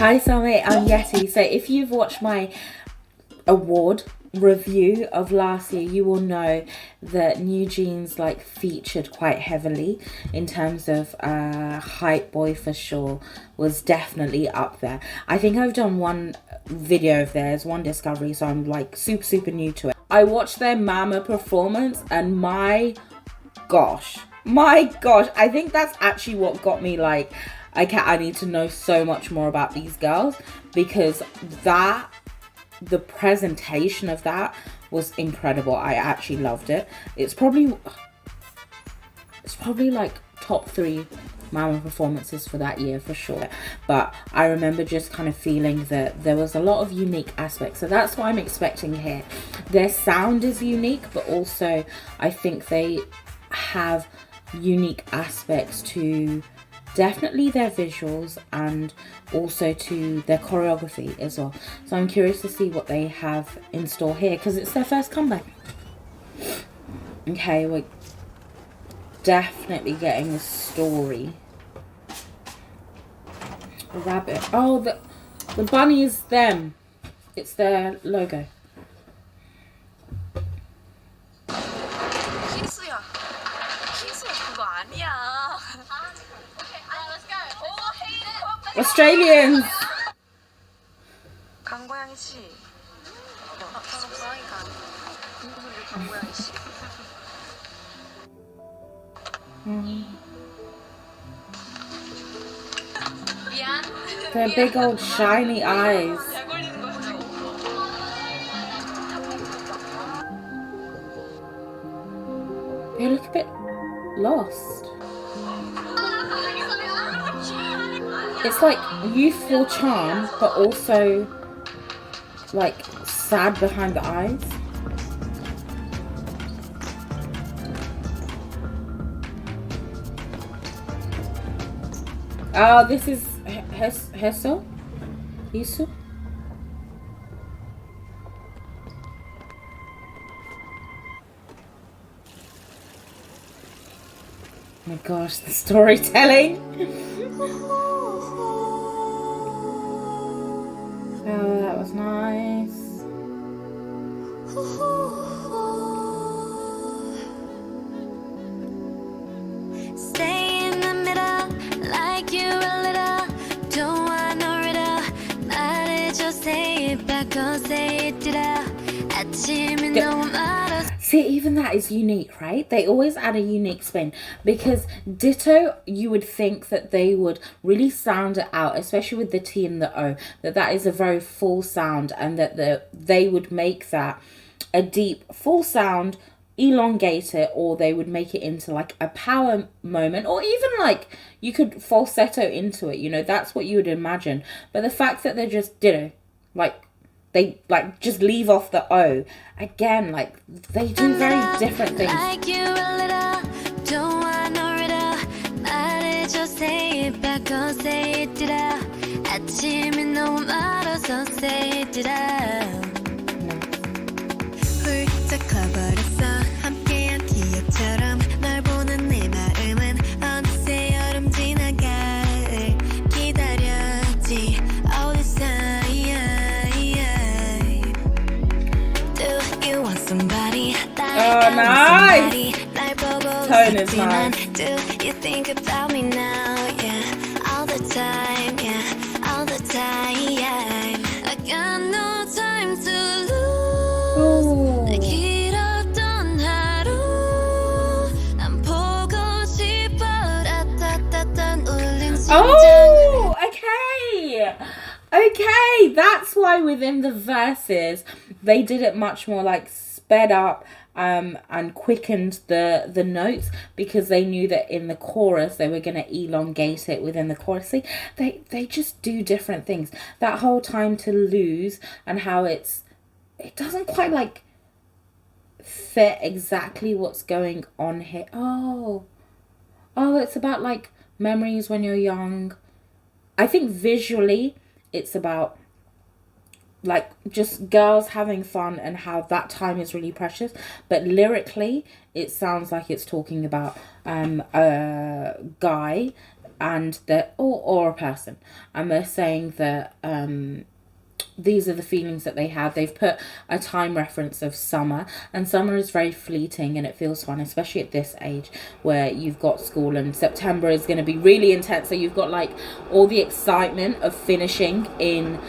Hi Sammy, I'm Yeti. So if you've watched my award review of last year, you will know that NewJeans like featured quite heavily in terms of hype boy for sure, was definitely up there. I think I've done one video of theirs, one discovery, so I'm like super new to it. I watched their Mama performance and my gosh, I think that's actually what got me like, I need to know so much more about these girls, because the presentation of that was incredible. I actually loved it. It's probably like top 3 Mama performances for that year for sure. But I remember just kind of feeling that there was a lot of unique aspects. So that's what I'm expecting here. Their sound is unique, but also I think they have unique aspects to definitely their visuals and also to their choreography as well. So I'm curious to see what they have in store here, because it's their first comeback. Okay, we're definitely getting a story. A rabbit. Oh, the bunny is them. It's their logo. Australians. Their big old shiny eyes. They look a bit lost. It's like youthful charm, but also like sad behind the eyes. Oh, this is Heso? Yisu? Oh my gosh, the storytelling. Oh, that was nice. Stay in the middle, like you're a little. Don't want no riddle. 말해줘, say it back, or say it to 아침에 너무 말았어. See, even that is unique, right? They always add a unique spin, because Ditto, you would think that they would really sound it out, especially with the T and the O, that is a very full sound, and that they would make that a deep full sound, elongate it, or they would make it into like a power moment, or even like you could falsetto into it, you know, that's what you would imagine. But the fact that they're just Ditto, like they like just leave off the O again, like they do very different things. Like you a little, don't want no riddle. 말해줘, say it back, or say it to 아침에 너무 말아서 say it to 훌쩍 커버렸어. 함께한 기억처럼 널 보는 내 마음은 어느새 여름 지나갈 기다렸지. 어디서 somebody oh, nice. Tone is nice. Do you think about me now? Yeah, all the time. Yeah, all the time. I got no time to lose. 길었던 하루 난 보고 싶어. 따따따따 울린 심장. Oh, okay, that's why within the verses they did it much more like sped up and quickened the notes, because they knew that in the chorus they were going to elongate it within the chorus. See, they just do different things. That whole time to lose, and how it doesn't quite like fit exactly what's going on here. Oh, it's about like memories when you're young. I think visually it's about like just girls having fun and how that time is really precious, but lyrically it sounds like it's talking about a guy and they're or a person, and they're saying that these are the feelings that they have. They've put a time reference of summer, and summer is very fleeting and it feels fun, especially at this age where you've got school, and September is going to be really intense. So you've got like all the excitement of finishing in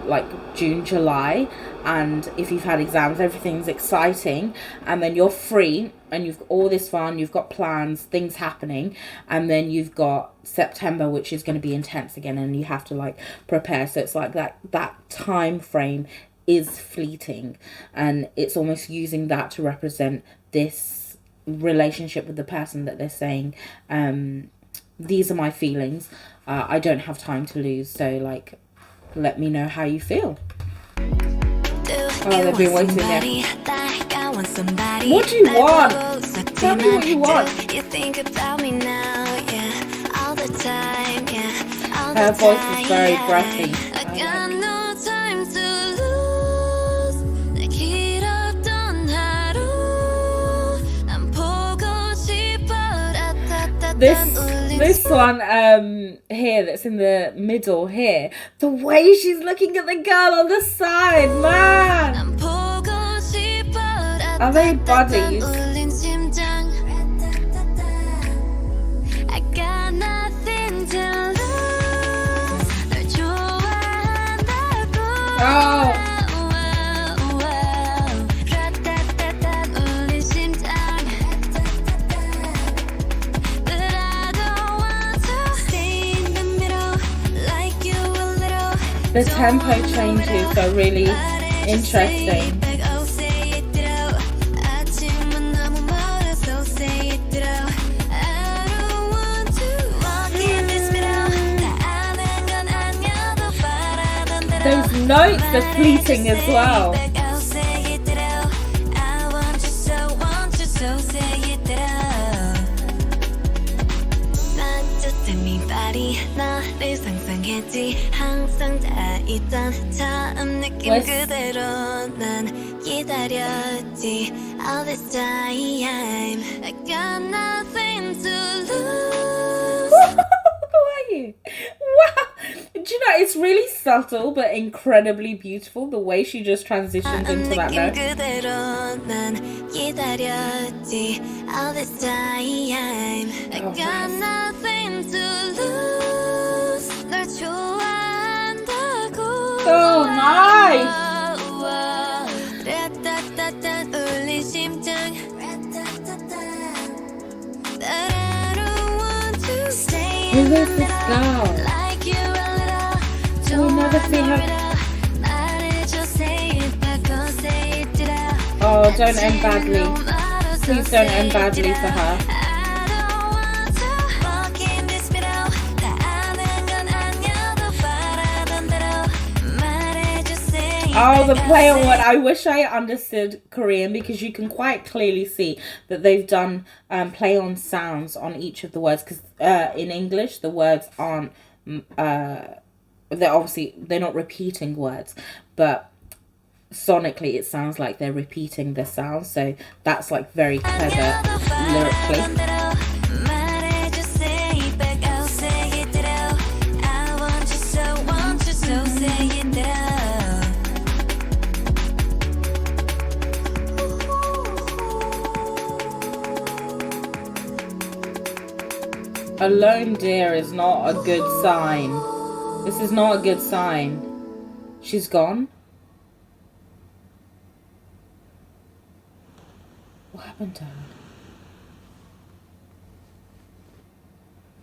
like June, July, and if you've had exams, everything's exciting, and then you're free and you've got all this fun, you've got plans, things happening, and then you've got September, which is going to be intense again, and you have to like prepare. So it's like that time frame is fleeting, and it's almost using that to represent this relationship with the person that they're saying, these are my feelings, I don't have time to lose, so like let me know how you feel. Oh, they've been waiting there. What do you want? Tell me what you want. You think about me now, yeah, all the time, yeah, all the Her voice is very time, breathy. I got no time to lose. 내 길었던 하루, 난 보고 싶어. This one here that's in the middle here, the way she's looking at the girl on the side, man. Are they buddies? I got nothing to lose. 널 좋아한다고. Oh. 울린 심장. But I don't want to stay in the middle like you a little. The tempo changes are really interesting. Those notes are fleeting as well. All this time, I got nothing to lose. Who are you? Wow. Do you know, it's really subtle but incredibly beautiful the way she just transitions into that note. All this time, I got nothing to lose. 널 좋아한다고. So nice. 울린 심장. Who is this girl? We never see her. Oh, don't end badly. Please don't end badly for her. Oh, the play on word. I wish I understood Korean, because you can quite clearly see that they've done play on sounds on each of the words, because in English the words aren't they're not repeating words, but sonically it sounds like they're repeating the sound, so that's like very clever lyrically. Alone, dear, is not a good sign. This is not a good sign. She's gone? What happened to her?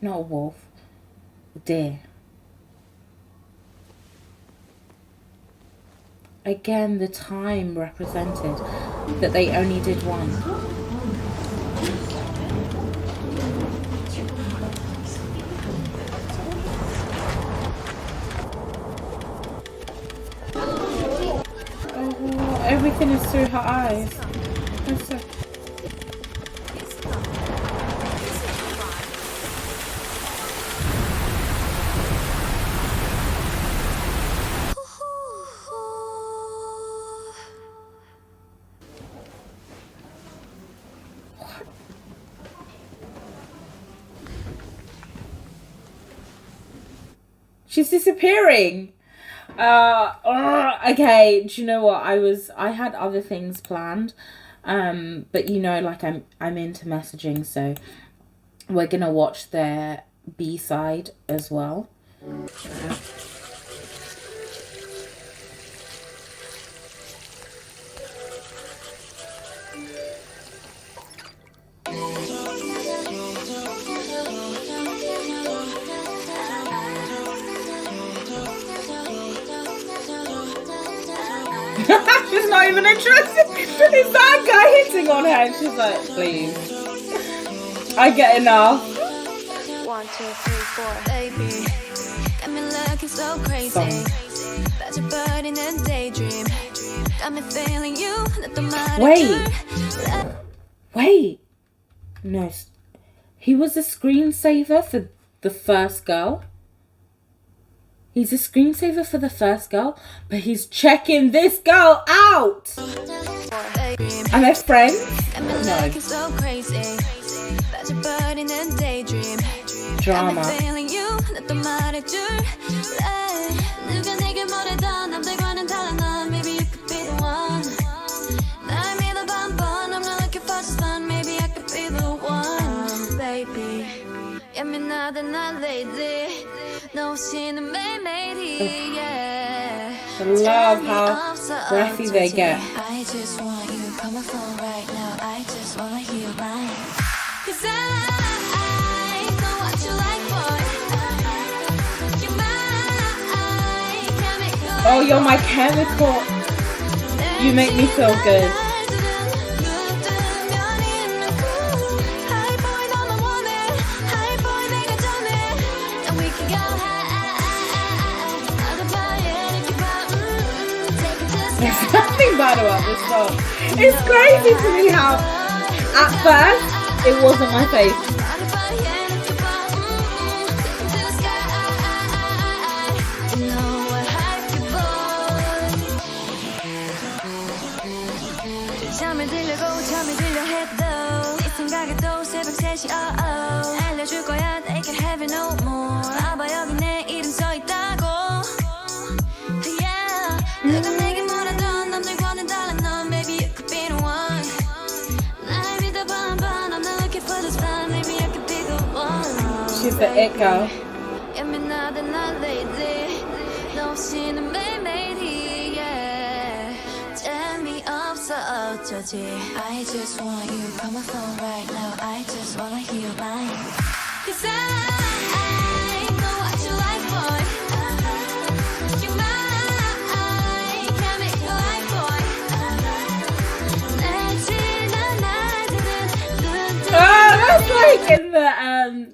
Not a wolf. A deer. Again, the time represented that they only did one. Everything is through her eyes. She's disappearing. Okay, do you know what? I had other things planned. But you know, like I'm into messaging, so we're gonna watch their B-side as well. She's not even interested. Is that guy hitting on her? She's like, please. I get enough. 1, 2, 3, 4, baby. Got me looking so crazy. That's your bird in a daydream. Got me feeling you. Wait. No. He was a screensaver for the first girl. He's a screensaver for the first girl, but he's checking this girl out. And they're friends? No. Drama. I love how breathy they get. I just want you, call my phone right now. I just wanna hear you right. 'Cause I know what you like, boy. You're my chemical. Oh, you're my chemical. You make me feel good. There's nothing bad about this song. It's crazy to me how at first it wasn't my face. She's the it girl. I just want you, call my phone right now. I just wanna hear you right. 'Cause I know what you like, boy. You're my chemical like, boy.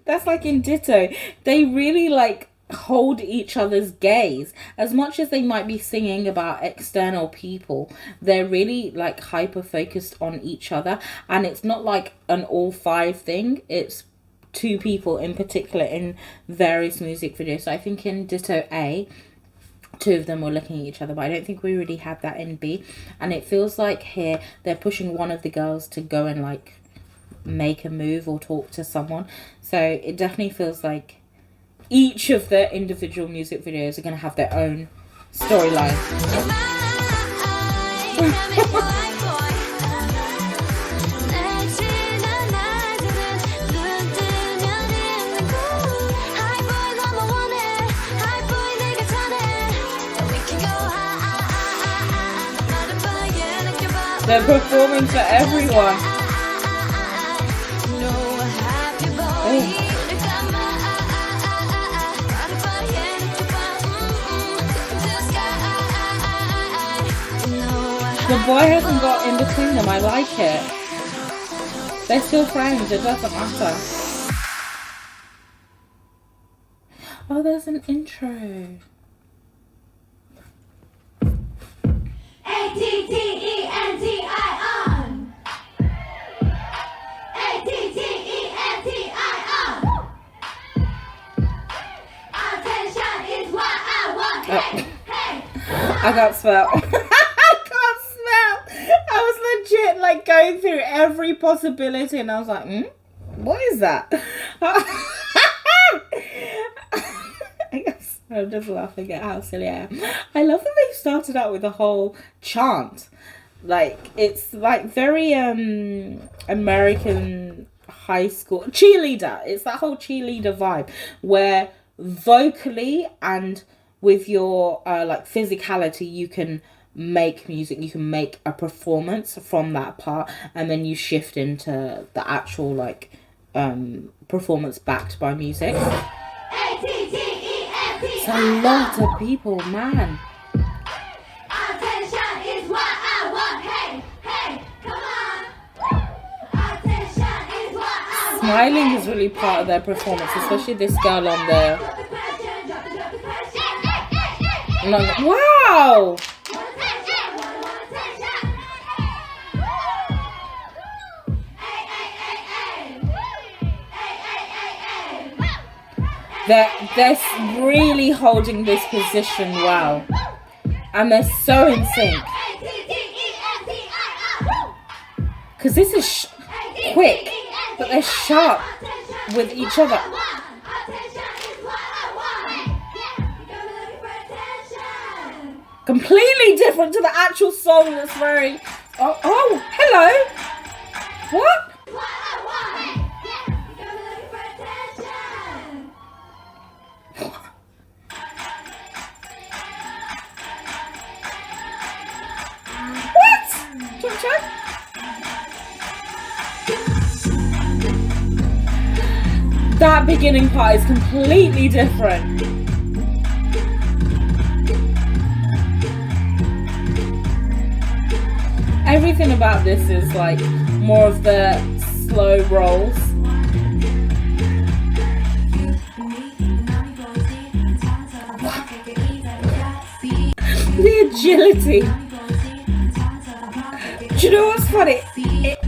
That's like in Ditto. They really like hold each other's gaze. As much as they might be singing about external people, they're really like hyper focused on each other, and it's not like an all five thing. It's two people in particular in various music videos. So I think in Ditto A, two of them were looking at each other, but I don't think we really had that in B. And it feels like here they're pushing one of the girls to go and like make a move or talk to someone. So it definitely feels like each of the individual music videos are going to have their own storyline. They're performing for everyone. The boy hasn't got in between them. I like it. They're still friends. It doesn't matter. Oh, there's an intro. A-T-T-E-N-T-I-O-N. A-T-T-E-N-T-I-O-N. Attention is what I want. Hey, hey. I can't spell. I was legit like going through every possibility, and I was like, what is that? I can't I'm just laughing at how silly I am. I love that they started out with a whole chant. Like, it's like very American high school cheerleader. It's that whole cheerleader vibe where vocally and with your like physicality you can make music, you can make a performance from that part, and then you shift into the actual like performance backed by music. It's a lot of people, man. Smiling is really part of their performance, especially this girl on the... Wow! They're really holding this position well. And they're so in sync. Because this is quick, but they're sharp with each other. Completely different to the actual song that's very... Oh, hello! What? That beginning part is completely different. Everything about this is like more of the slow rolls. The agility. Do you know what's funny?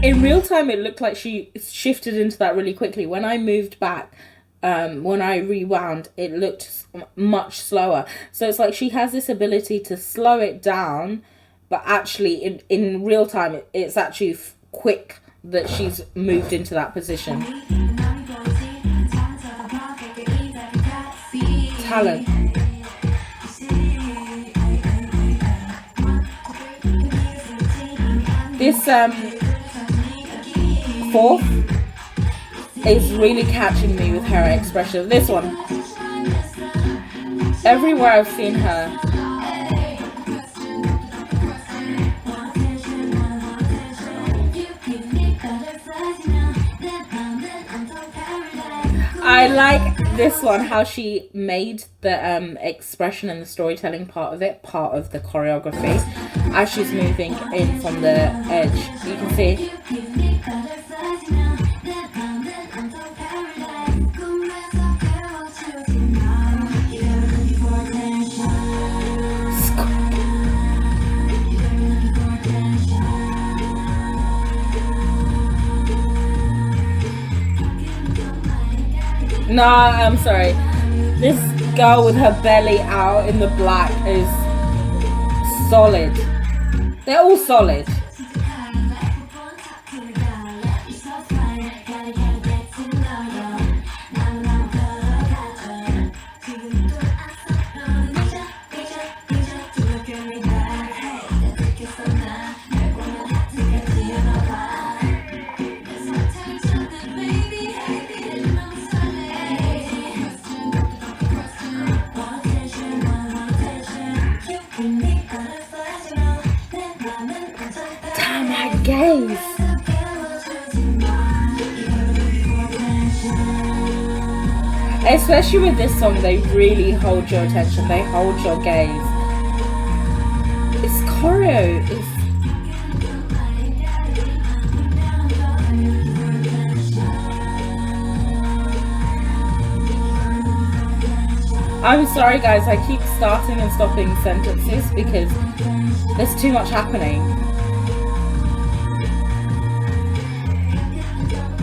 In real time, it looked like she shifted into that really quickly. When I moved back, when I rewound, it looked much slower. So it's like she has this ability to slow it down, but actually in real time, it's actually quick that she's moved into that position. Talent. This fourth is really catching me with her expression. This one, everywhere I've seen her, I like this one, how she made the expression and the storytelling part of it part of the choreography. As she's moving in from the edge, you can see. Nah, I'm sorry. This girl with her belly out in the black is solid. They're all solid. Gaze. Especially with this song, they really hold your attention. They hold your gaze. It's choreo. I'm sorry guys, I keep starting and stopping sentences because there's too much happening.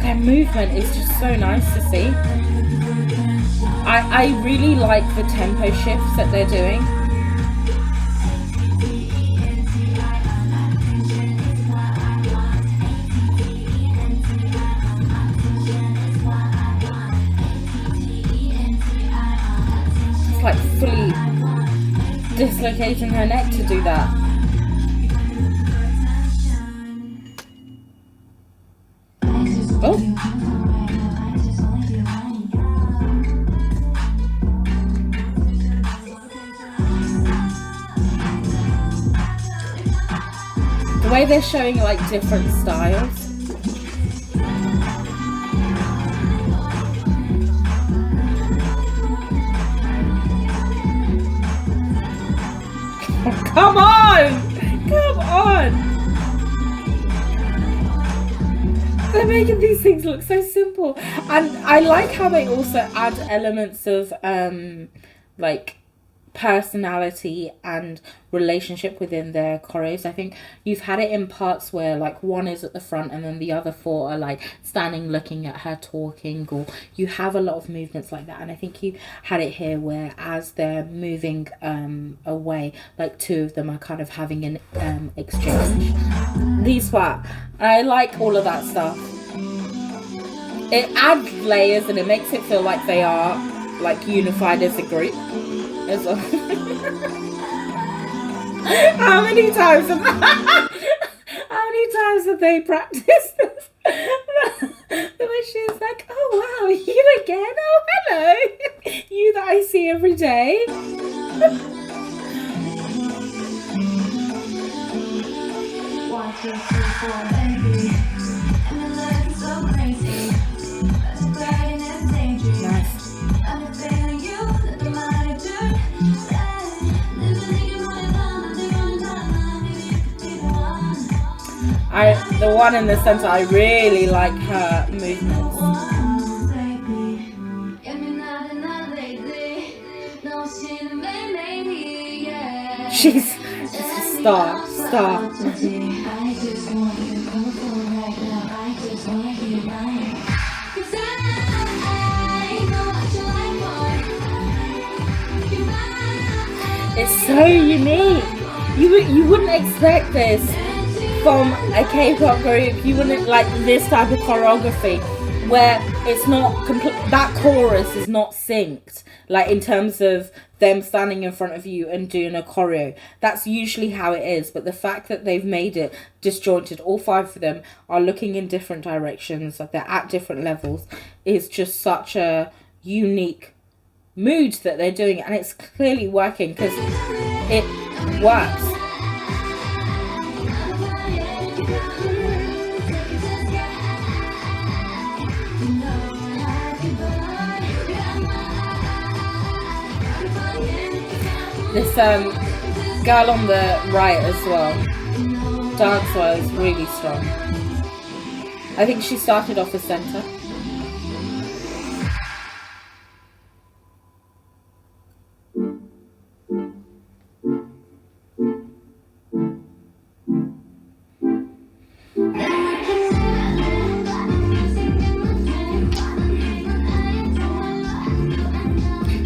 Their movement is just so nice to see. I really like the tempo shifts that they're doing. It's like fully dislocating her neck to do that. Oh. The way they're showing like different styles. Come on! Come on! They're making these things look so simple. And I like how they also add elements of like personality and relationship within their choreos. I think you've had it in parts where like one is at the front and then the other four are like standing looking at her talking, or you have a lot of movements like that. And I think you had it here where as they're moving away, like two of them are kind of having an exchange. These part, I like all of that stuff. It adds layers and it makes it feel like they are like unified as a group as well. How many times have they practiced this? When she's like, oh wow, you again? Oh hello, you that I see every day. 1, 2, 3, 4, baby. And my life is so crazy. That's crying and dangerous. Nice. I'm feeling you, the money turn. The one in the center, I really like her movements. She's a star. It's so unique. You wouldn't expect this from a K-pop group. You wouldn't like this type of choreography where it's not that chorus is not synced, like in terms of them standing in front of you and doing a choreo. That's usually how it is, but the fact that they've made it disjointed, all five of them are looking in different directions, like they're at different levels, is just such a unique mood that they're doing, and it's clearly working because it works. This girl on the right as well, dance-wise, is really strong. I think she started off as center.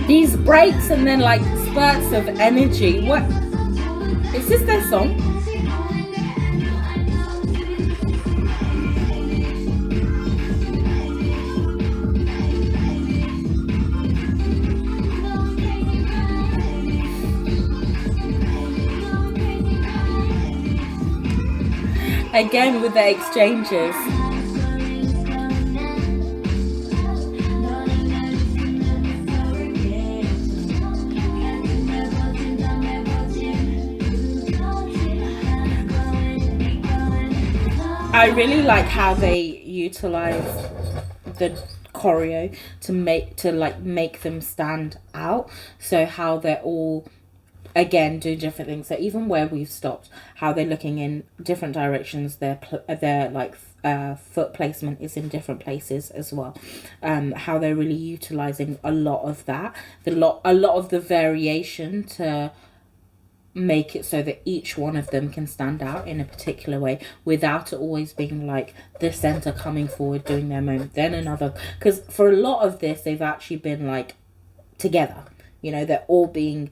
These breaks and then like spurts of energy. What is this, their song? Again with the exchanges. I really like how they utilize the choreo to make them stand out. So how they're all again doing different things. So even where we've stopped, how they're looking in different directions, their foot placement is in different places as well. How they're really utilizing a lot of that, a lot of the variation to make it so that each one of them can stand out in a particular way without it always being like the center coming forward doing their moment, then another. Because for a lot of this, they've actually been like together, you know, they're all being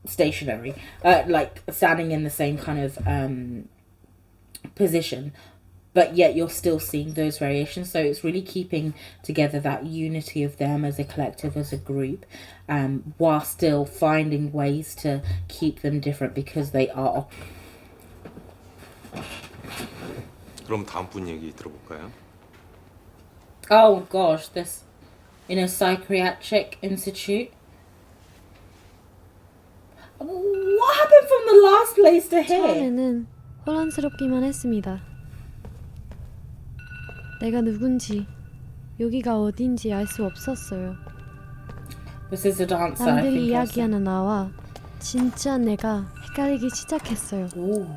stationary, like standing in the same kind of position. but yet you're still seeing those variations. So it's really keeping together that unity of them as a collective, as a group, while still finding ways to keep them different because they are. 그럼 다음 분 얘기 들어볼까요? Oh gosh, this in a psychiatric institute. What happened from the last place to here? 처음에는 혼란스럽기만 했습니다. 내가 누군지, 여기가 어딘지 알 수 없었어요. This is a dancer. I 남들이 think. 이야기하는 나와 진짜 내가 헷갈리기 시작했어요. Ooh.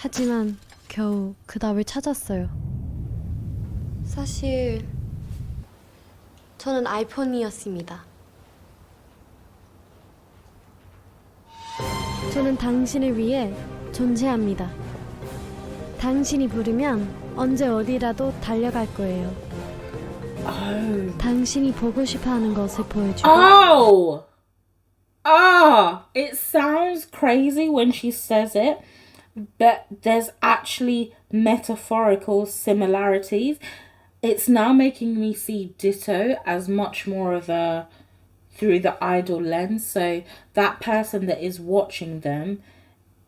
하지만 겨우 그 답을 찾았어요. 사실 저는 아이폰이었습니다. 저는 당신을 위해 존재합니다. 당신이 부르면 언제 어디라도 달려갈 거예요. Oh. 당신이 보고 싶어하는 것을 보여주고. Oh. Ah, it sounds crazy when she says it, but there's actually metaphorical similarities. It's now making me see Ditto as much more of a through the idol lens. So that person that is watching them,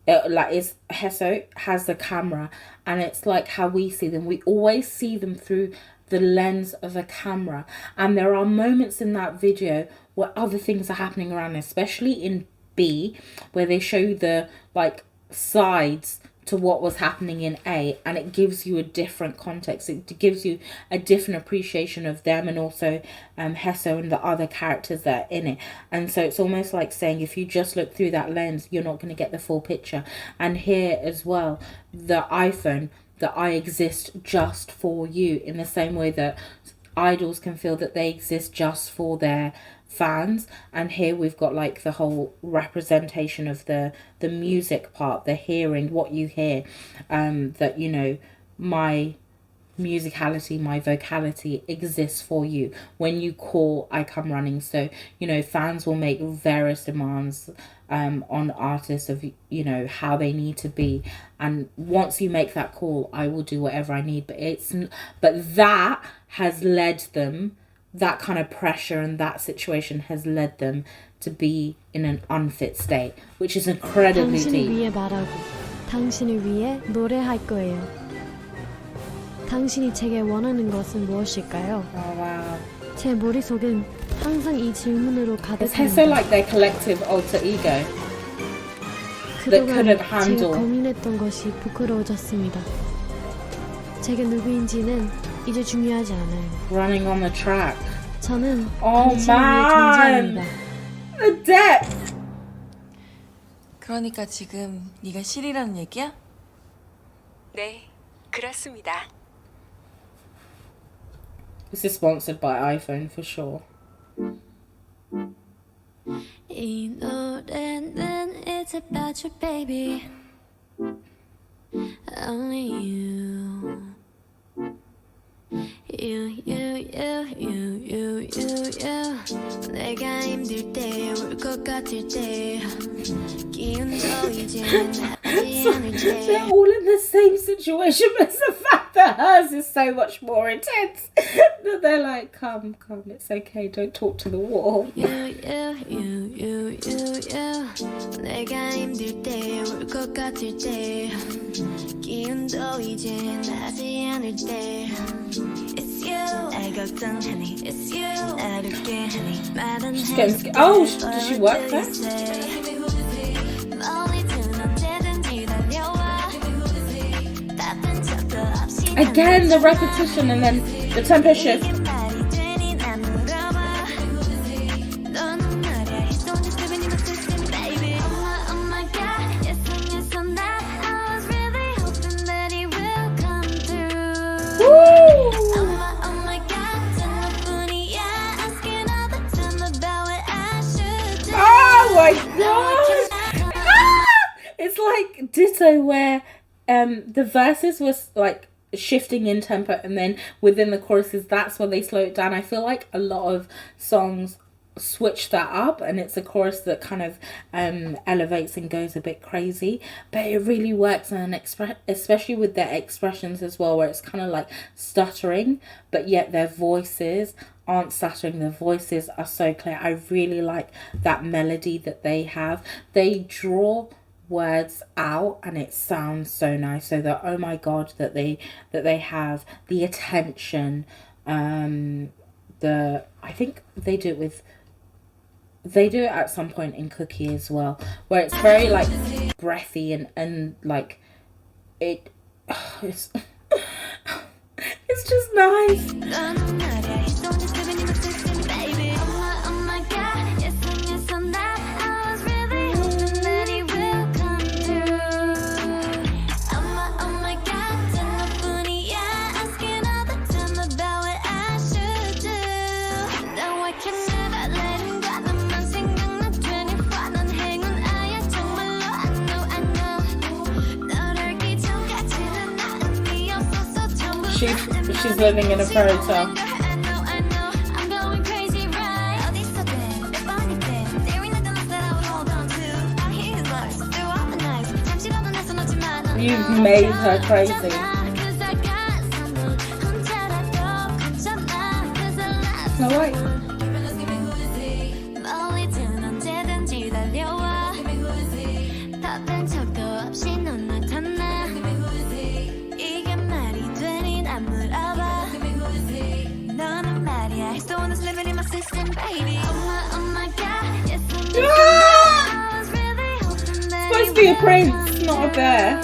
like is Heso, has the camera, and it's like how we see them. We always see them through the lens of a camera, and there are moments in that video where other things are happening around, especially in B, where they show the like sides to what was happening in A, and it gives you a different context. It gives you a different appreciation of them, and also Heso and the other characters that are in it. And so it's almost like saying, if you just look through that lens, you're not going to get the full picture. And here as well, the iPhone, that I exist just for you, in the same way that idols can feel that they exist just for their fans. And here we've got like the whole representation of the music part, the hearing, what you hear, that, you know, my musicality, my vocality exists for you. When you call, I come running. So, you know, fans will make various demands on artists of, you know, how they need to be, and once you make that call, I will do whatever I need. But that has led them, that kind of pressure and that situation has led them to be in an unfit state, which is incredibly 당신을 deep. 위해 말하고 당신을 위해 노래할 거예요. 당신이 제게 원하는 것은 무엇일까요? Oh wow. 제 머릿속은 항상 이 질문으로 It's so 가득합니다. like their collective alter ego. 그동안 couldn't 제가 handle. 고민했던 것이 부끄러워졌습니다. 제가 누구인지는 이제 중요하지 않아요. Running on the track. 저는 Oh 당신을 위해 man. 존재합니다. The depth. 그러니까 지금 네가 실이라는 얘기야? 네, 그렇습니다. This is sponsored by iPhone for sure. 이 노래는 it's about you baby only you 내가 힘들 때 울 것 같을 때 기운도 이제 나지 않을 때 They're all in the same situation, but it's the fact that hers is so much more intense. That they're like, come, it's okay, don't talk to the wall. 내가 힘들 때 울 것 같을 때 기운도 이제 나지 않을 때 It's you 날 걱정하니 It's you 나를 깨하니 말은 She's getting scared. Oh, does she work there? 멀리든 언제든지 달려와 바쁜 척도 없이 Again, the repetition and then the tempo shift. 말이 되니 난 물어봐 너는 말야 It's don't just give me my system baby Oh my god Yes and that I was really hoping that it will come through Oh my god 전부뿐이야 Asking all the time about what I should do Oh my gosh! Ah! It's like Ditto, where the verses was like shifting in tempo, and then within the choruses, that's when they slow it down. I feel like a lot of songs switch that up, and it's a chorus that kind of elevates and goes a bit crazy, but it really works, and especially with their expressions as well, where it's kind of like stuttering, but yet their voices aren't stuttering, their voices are so clear. I really like that melody that they have. They draw words out and it sounds so nice. So the oh my god that they have, the attention, I think they do it at some point in Cookie as well, where it's very like breathy and like it's it's just nice. She's living in a fairy tale. You've made her crazy. No way. Supposed to be a prince, not a bear.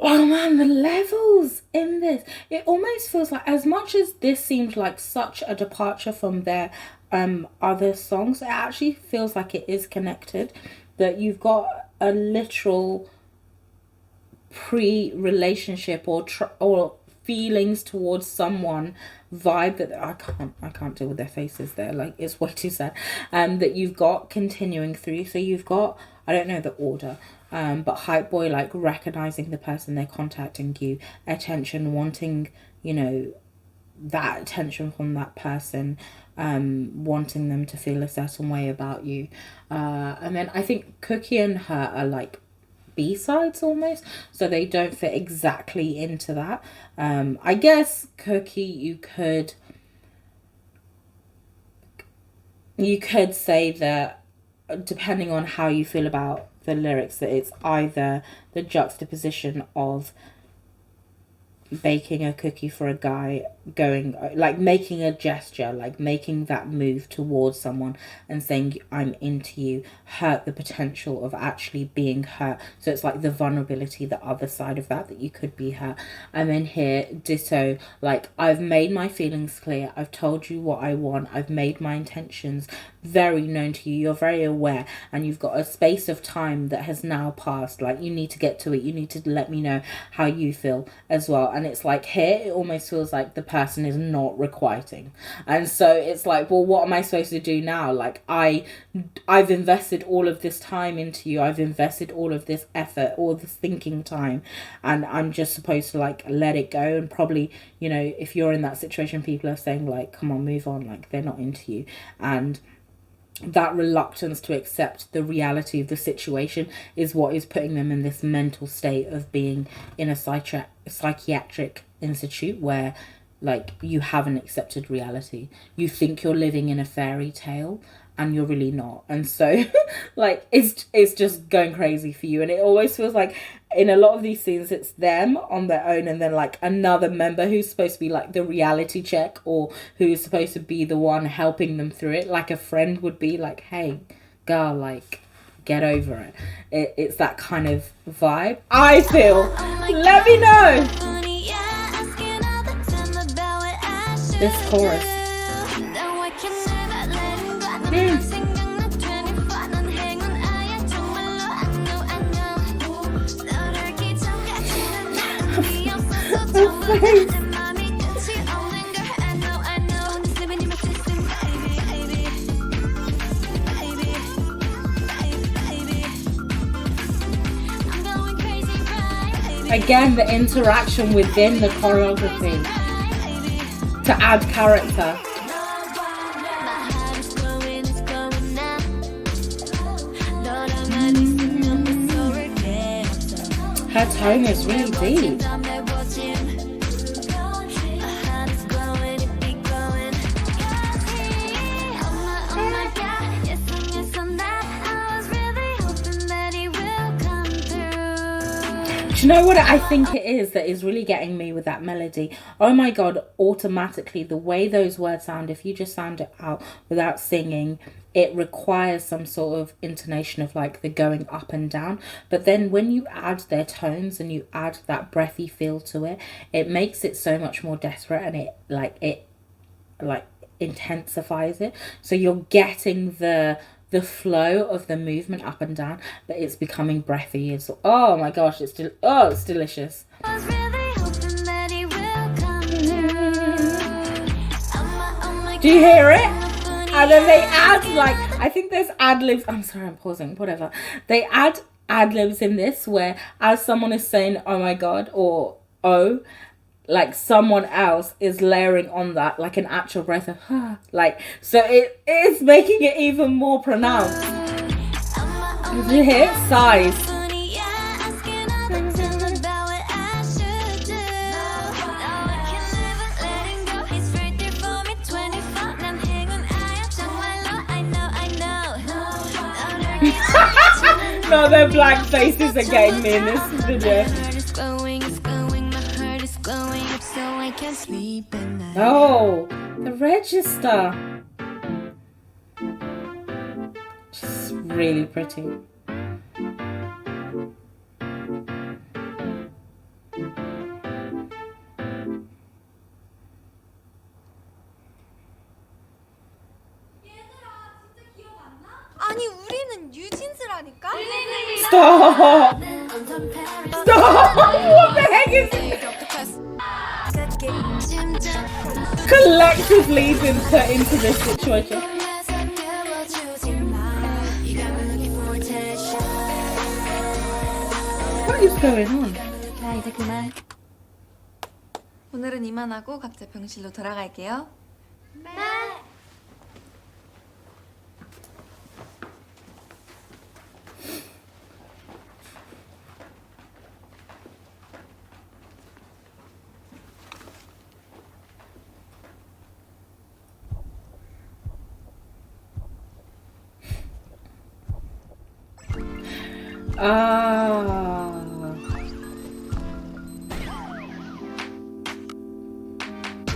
Oh man, the levels in this. It almost feels like, as much as this seems like such a departure from their other songs, it actually feels like it is connected. That you've got a literal pre-relationship or feelings towards someone vibe that I can't deal with their faces there, like it's way too sad, that you've got continuing through. So you've got, I don't know the order, but Hype Boy like recognizing the person they're contacting you, attention, wanting, you know, that attention from that person, wanting them to feel a certain way about you, and then I think Cookie and Her are like B-sides almost, so they don't fit exactly into that. I guess Cookie, you could say that, depending on how you feel about the lyrics, that it's either the juxtaposition of baking a cookie for a guy, going like making a gesture, like making that move towards someone and saying I'm into you, hurt the potential of actually being hurt. So it's like the vulnerability, the other side of that you could be hurt. And then here, ditto, like I've made my feelings clear, I've told you what I want, I've made my intentions very known to you, you're very aware, and you've got a space of time that has now passed, like you need to get to it, you need to let me know how you feel as well. And it's like here it almost feels like the person is not requiting, and so it's like, well, what am I supposed to do now? Like I've invested all of this time into you, I've invested all of this effort, all this thinking time, and I'm just supposed to like let it go. And probably, you know, if you're in that situation, people are saying like, come on, move on, like they're not into you. And that reluctance to accept the reality of the situation is what is putting them in this mental state of being in a psychiatric institute where like you haven't accepted reality. You think you're living in a fairy tale and you're really not. And so like it's just going crazy for you. And it always feels like in a lot of these scenes it's them on their own and then like another member who's supposed to be like the reality check, or who's supposed to be the one helping them through it, like a friend would be like, hey girl, like get over it. It's that kind of vibe, I feel. Let me know. This chorus. Again, the interaction within the choreography to add character. Her tone is really deep. Do you know what I think it is that is really getting me with that melody? Oh my god, automatically the way those words sound, if you just sound it out without singing, it requires some sort of intonation of like the going up and down. But then when you add their tones and you add that breathy feel to it, it makes it so much more desperate, and it intensifies it. So you're getting the flow of the movement up and down, but it's becoming breathy. It's, oh my gosh, it's delicious. Do you hear it? And then they add, like, I think there's ad-libs. I'm sorry, I'm pausing, whatever. They add ad-libs in this where as someone is saying, oh my god, or oh, like someone else is layering on that like an actual breath of like, so it's making it even more pronounced. Did you hear it? Sighs. No, their black faces are getting me in this video. Oh, the register. Just really pretty. 아니 우리는 뉴진스라니까? Stop! Stop! What the heck is this? Collectively been put into this situation. What is going on? 자, 이제 그만. 오늘은 이만하고 각자 병실로 돌아갈게요.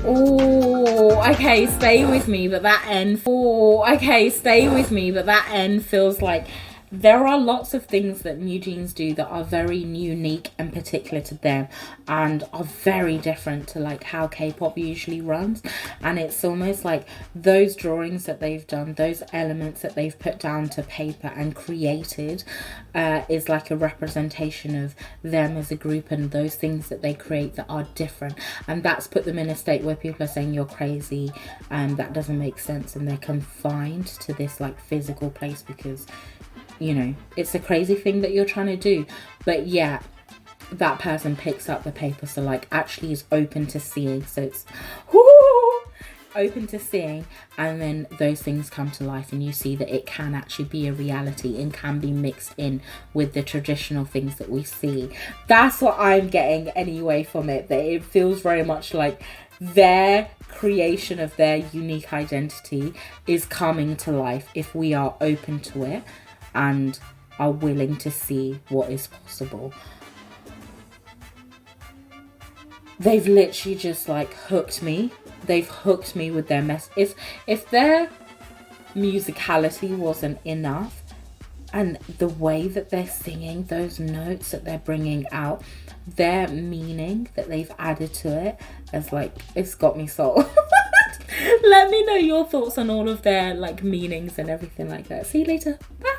Oh, okay, stay with me, but that end. Oh, okay, stay with me, but that end feels like there are lots of things that NewJeans do that are very unique and particular to them and are very different to like how K-pop usually runs. And it's almost like those drawings that they've done, those elements that they've put down to paper and created is like a representation of them as a group and those things that they create that are different. And that's put them in a state where people are saying you're crazy and that doesn't make sense, and they're confined to this like physical place because, you know, it's a crazy thing that you're trying to do. But yeah, that person picks up the paper, so like actually is open to seeing. So it's open to seeing, and then those things come to life and you see that it can actually be a reality and can be mixed in with the traditional things that we see. That's what I'm getting anyway from it, that it feels very much like their creation of their unique identity is coming to life if we are open to it and are willing to see what is possible. They've literally just like hooked me. They've hooked me with their mess. If their musicality wasn't enough, and the way that they're singing, those notes that they're bringing out, their meaning that they've added to it, as like, it's got me sold. Let me know your thoughts on all of their like meanings and everything like that. See you later. Bye.